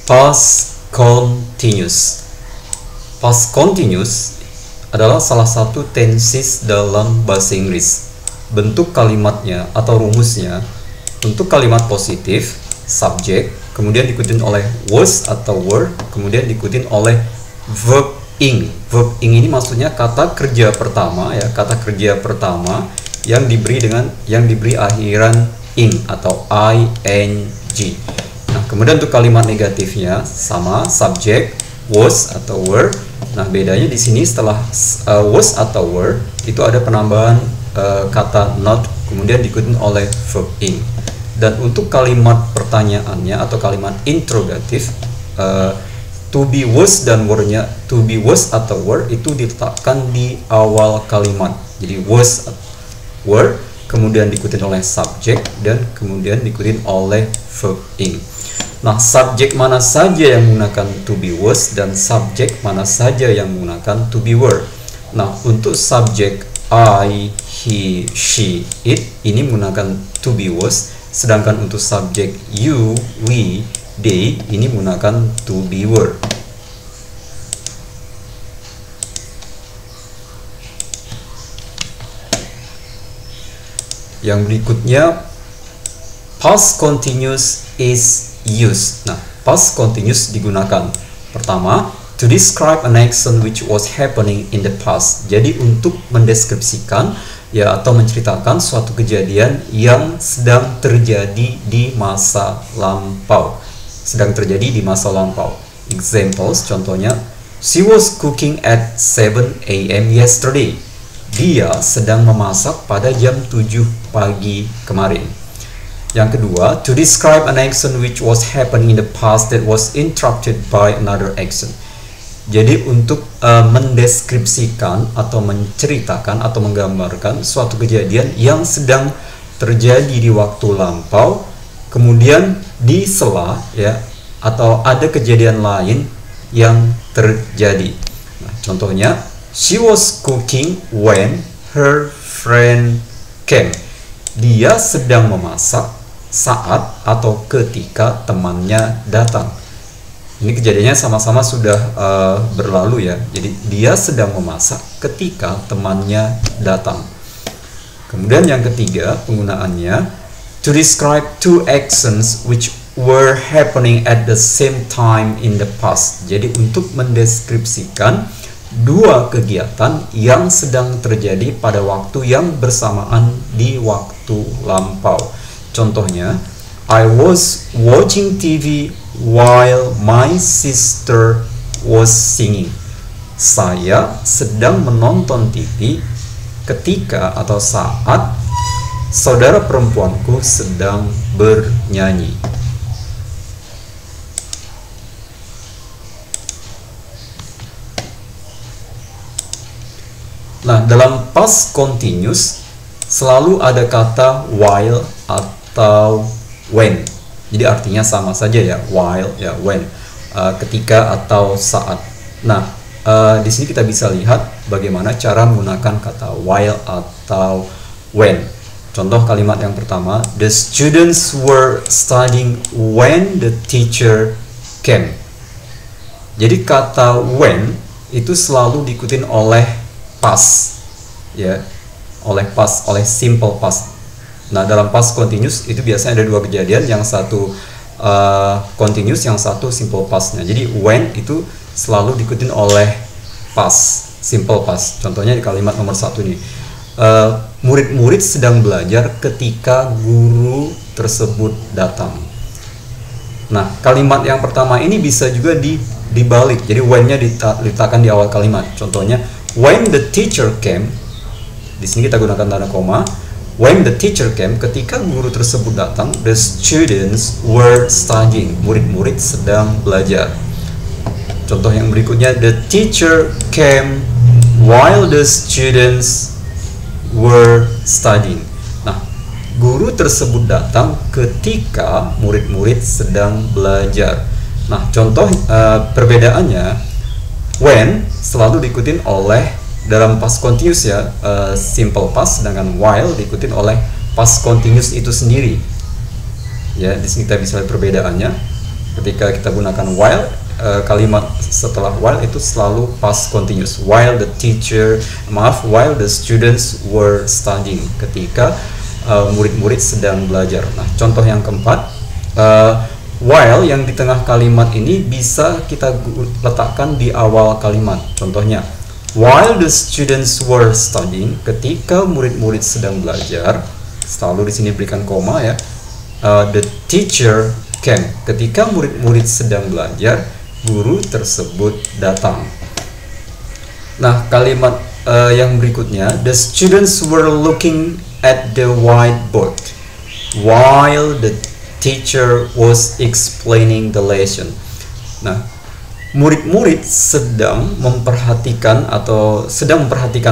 Past continuous. Past continuous adalah salah satu tenses dalam bahasa Inggris. Bentuk kalimatnya atau rumusnya, untuk kalimat positif, subject, kemudian diikutin oleh was atau were, kemudian diikutin oleh verb ing. Verb ing ini maksudnya kata kerja pertama, ya, kata kerja pertama yang diberi akhiran ing atau ing. Nah, kemudian untuk kalimat negatifnya sama, subject, was atau were. Nah, bedanya di sini setelah was atau were itu ada penambahan kata not, kemudian diikuti oleh verb ing. Dan untuk kalimat pertanyaannya atau kalimat interrogatif, to be was dan were-nya, to be was atau were itu diletakkan di awal kalimat. Jadi was, were, kemudian diikuti oleh subject dan kemudian diikuti oleh verb ing. Nah, subjek mana saja yang menggunakan to be was dan subjek mana saja yang menggunakan to be were. Nah, untuk subjek I, he, she, it ini menggunakan to be was, sedangkan untuk subjek you, we, they ini menggunakan to be were. Yang berikutnya, past continuous is used. Nah, past continuous digunakan. Pertama, to describe an action which was happening in the past. Jadi untuk mendeskripsikan, ya, atau menceritakan suatu kejadian yang sedang terjadi di masa lampau. Sedang terjadi di masa lampau. Examples, contohnya, she was cooking at 7 a.m. yesterday. Dia sedang memasak pada jam 7 pagi kemarin. Yang kedua, to describe an action which was happening in the past that was interrupted by another action. Jadi untuk mendeskripsikan atau menceritakan atau menggambarkan suatu kejadian yang sedang terjadi di waktu lampau, kemudian disela, ya, atau ada kejadian lain yang terjadi. Nah, contohnya, she was cooking when her friend came. Dia sedang memasak saat atau ketika temannya datang. Ini kejadiannya sama-sama sudah berlalu, ya. Jadi dia sedang memasak ketika temannya datang. Kemudian yang ketiga penggunaannya, to describe two actions which were happening at the same time in the past. Jadi untuk mendeskripsikan dua kegiatan yang sedang terjadi pada waktu yang bersamaan di waktu lampau. Contohnya, I was watching TV while my sister was singing. Saya sedang menonton TV ketika atau saat saudara perempuanku sedang bernyanyi. Nah, dalam past continuous selalu ada kata while atau when. Jadi artinya sama saja, ya, while, ya, when, ketika atau saat. Nah, di sini kita bisa lihat bagaimana cara menggunakan kata while atau when. Contoh kalimat yang pertama, the students were studying when the teacher came. Jadi kata when itu selalu diikuti oleh past, ya, oleh past, oleh simple past. Nah, dalam past continuous itu biasanya ada dua kejadian, yang satu continuous, yang satu simple past-nya. Jadi when itu selalu diikuti oleh past, simple past. Contohnya di kalimat nomor 1 ini, murid-murid sedang belajar ketika guru tersebut datang. Nah, kalimat yang pertama ini bisa juga dibalik. Jadi when-nya diletakkan di awal kalimat. Contohnya, when the teacher came. Di sini kita gunakan tanda koma. When the teacher came, ketika guru tersebut datang, the students were studying. Murid-murid sedang belajar. Contoh yang berikutnya, the teacher came while the students were studying. Nah, guru tersebut datang ketika murid-murid sedang belajar. Nah, contoh perbedaannya, when selalu diikuti oleh dalam past continuous, ya, simple past, sedangkan while diikuti oleh past continuous itu sendiri. Ya, di sini kita bisa lihat perbedaannya. Ketika kita gunakan while, kalimat setelah while itu selalu past continuous. While the students were studying, ketika murid-murid sedang belajar. Nah, contoh yang keempat, while yang di tengah kalimat ini bisa kita letakkan di awal kalimat. Contohnya, while the students were studying, ketika murid-murid sedang belajar, selalu di sini berikan koma ya. The teacher came, ketika murid-murid sedang belajar, guru tersebut datang. Nah, kalimat yang berikutnya, the students were looking at the whiteboard while the teacher was explaining the lesson. Nah, murid-murid sedang memperhatikan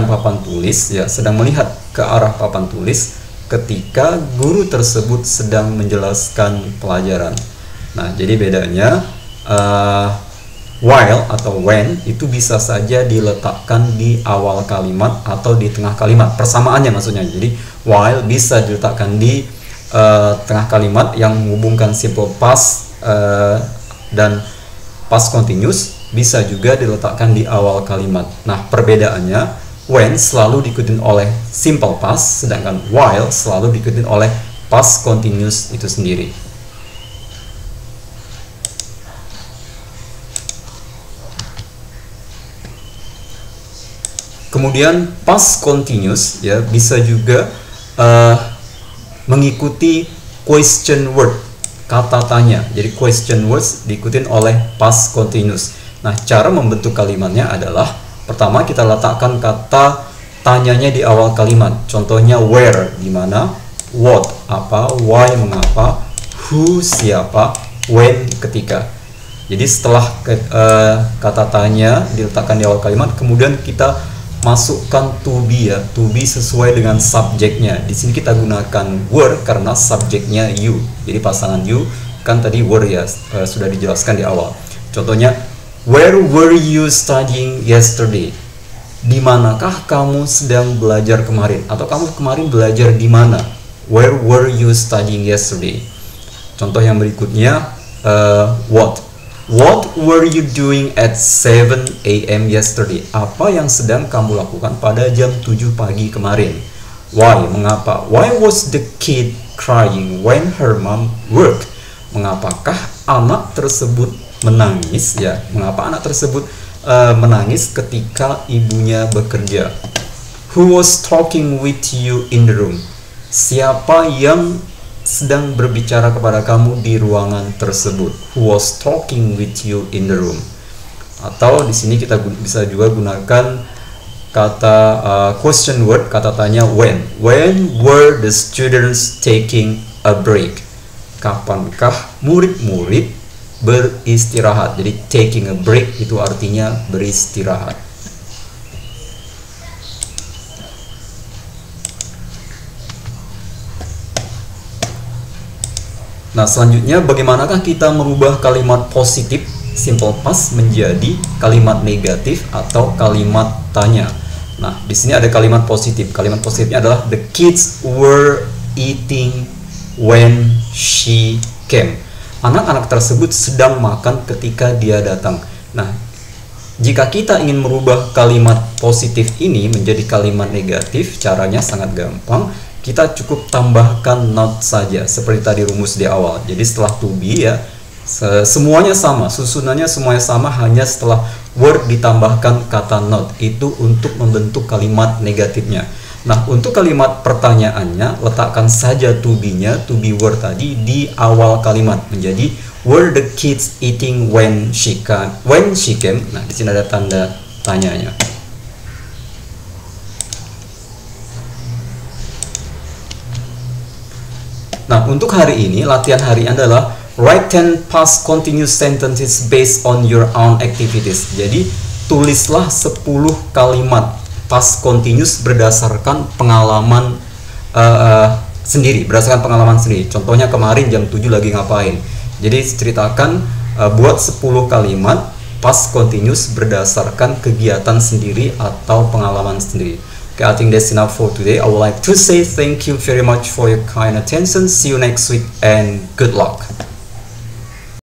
papan tulis ya, sedang melihat ke arah papan tulis ketika guru tersebut sedang menjelaskan pelajaran. Nah, jadi bedanya while atau when itu bisa saja diletakkan di awal kalimat atau di tengah kalimat. Persamaannya maksudnya. Jadi while bisa diletakkan di tengah kalimat yang menghubungkan simple past dan past continuous, bisa juga diletakkan di awal kalimat. Nah, perbedaannya, when selalu diikuti oleh simple past, sedangkan while selalu diikuti oleh past continuous itu sendiri. Kemudian past continuous ya bisa juga mengikuti question word, kata tanya. Jadi question words diikuti oleh past continuous. Nah, cara membentuk kalimatnya adalah pertama kita letakkan kata tanyanya di awal kalimat. Contohnya where, di mana, what, apa, why, mengapa, who, siapa, when, ketika. Jadi setelah kata tanya diletakkan di awal kalimat, kemudian kita masukkan to be ya, to be sesuai dengan subjeknya. Di sini kita gunakan were karena subjeknya you. Jadi pasangan you kan tadi were ya, sudah dijelaskan di awal. Contohnya, where were you studying yesterday? Di manakah kamu sedang belajar kemarin? Atau kamu kemarin belajar di mana? Where were you studying yesterday? Contoh yang berikutnya, what? What were you doing at 7 AM yesterday? Apa yang sedang kamu lakukan pada jam 7 pagi kemarin? Why? Mengapa? Why was the kid crying when her mom worked? Mengapakah anak tersebut menangis ya? Mengapa anak tersebut menangis ketika ibunya bekerja? Who was talking with you in the room? Siapa yang sedang berbicara kepada kamu di ruangan tersebut? Who was talking with you in the room? Atau di sini kita bisa juga gunakan kata question word, kata tanya when. When were the students taking a break? Kapankah murid-murid beristirahat? Jadi taking a break itu artinya beristirahat. Nah, selanjutnya bagaimanakah kita merubah kalimat positif simple past menjadi kalimat negatif atau kalimat tanya? Nah, di sini ada kalimat positif. Kalimat positifnya adalah the kids were eating when she came. Anak-anak tersebut sedang makan ketika dia datang. Nah, jika kita ingin merubah kalimat positif ini menjadi kalimat negatif, caranya sangat gampang. Kita cukup tambahkan not saja, seperti tadi rumus di awal. Jadi setelah to be ya, semuanya sama, susunannya semuanya sama, hanya setelah word ditambahkan kata not. Itu untuk membentuk kalimat negatifnya. Nah, untuk kalimat pertanyaannya, letakkan saja to be-nya, to be word tadi di awal kalimat menjadi were the kids eating when she came. Nah, di sini ada tanda tanyanya. Nah, untuk hari ini, latihan hari ini adalah write 10 past continuous sentences based on your own activities. Jadi, tulislah 10 kalimat past continuous berdasarkan pengalaman sendiri, Contohnya kemarin jam 7 lagi ngapain. Jadi, ceritakan, buat 10 kalimat past continuous berdasarkan kegiatan sendiri atau pengalaman sendiri. Okay, I think that's enough for today. I would like to say thank you very much for your kind attention. See you next week and good luck.